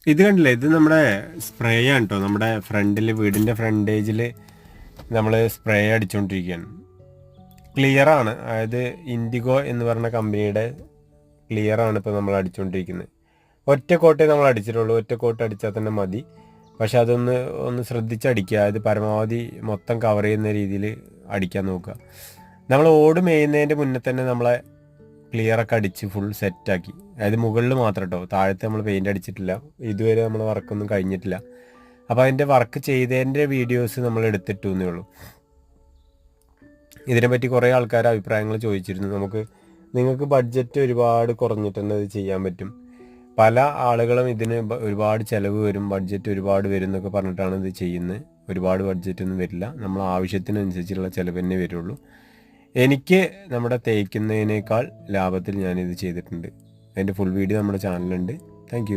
ഇത് കണ്ടില്ലേ, ഇത് നമ്മുടെ സ്പ്രേ ആണ് കേട്ടോ. നമ്മുടെ ഫ്രണ്ടിൽ, വീടിൻ്റെ ഫ്രണ്ടേജിൽ നമ്മൾ സ്പ്രേ അടിച്ചുകൊണ്ടിരിക്കുകയാണ്. ക്ലിയർ ആണ്, അതായത് ഇൻഡിഗോ എന്ന് പറഞ്ഞ കമ്പനിയുടെ ക്ലിയർ ആണ് ഇപ്പോൾ നമ്മൾ അടിച്ചുകൊണ്ടിരിക്കുന്നത്. ഒറ്റ കോട്ടേ നമ്മൾ അടിച്ചിട്ടുള്ളൂ, ഒറ്റ കോട്ട് അടിച്ചാൽ തന്നെ മതി. പക്ഷെ ഒന്ന് ശ്രദ്ധിച്ചടിക്കുക, അതായത് പരമാവധി മൊത്തം കവർ ചെയ്യുന്ന രീതിയിൽ അടിക്കാൻ നോക്കുക. നമ്മൾ ഓട് മേയുന്നതിൻ്റെ മുന്നേ തന്നെ നമ്മളെ ക്ലിയറൊക്കെ അടിച്ച് ഫുൾ സെറ്റാക്കി. അതായത് മുകളിൽ മാത്രം കേട്ടോ, താഴത്തെ നമ്മൾ പെയിൻ്റ് അടിച്ചിട്ടില്ല. ഇതുവരെ നമ്മൾ വർക്കൊന്നും കഴിഞ്ഞിട്ടില്ല. അപ്പോൾ അതിൻ്റെ വർക്ക് ചെയ്തതിൻ്റെ വീഡിയോസ് നമ്മൾ എടുത്തിട്ടു എന്നേ ഉള്ളൂ. ഇതിനെപ്പറ്റി കുറേ ആൾക്കാർ അഭിപ്രായങ്ങൾ ചോദിച്ചിരുന്നു. നിങ്ങൾക്ക് ബഡ്ജറ്റ് ഒരുപാട് കുറഞ്ഞിട്ട് തന്നെ ഇത് ചെയ്യാൻ പറ്റും. പല ആളുകളും ഇതിന് ഒരുപാട് ചിലവ് വരും, ബഡ്ജറ്റ് ഒരുപാട് വരും എന്നൊക്കെ പറഞ്ഞിട്ടാണ് ഇത് ചെയ്യുന്നത്. ഒരുപാട് ബഡ്ജറ്റൊന്നും വരില്ല, നമ്മൾ ആവശ്യത്തിനനുസരിച്ചുള്ള ചിലവ് തന്നെ വരുള്ളൂ. എനിക്ക് നമ്മുടെ തേക്കുന്നതിനേക്കാൾ ലാഭത്തിൽ ഞാനിത് ചെയ്തിട്ടുണ്ട്. അതിൻ്റെ ഫുൾ വീഡിയോ നമ്മുടെ ചാനലുണ്ട്. താങ്ക്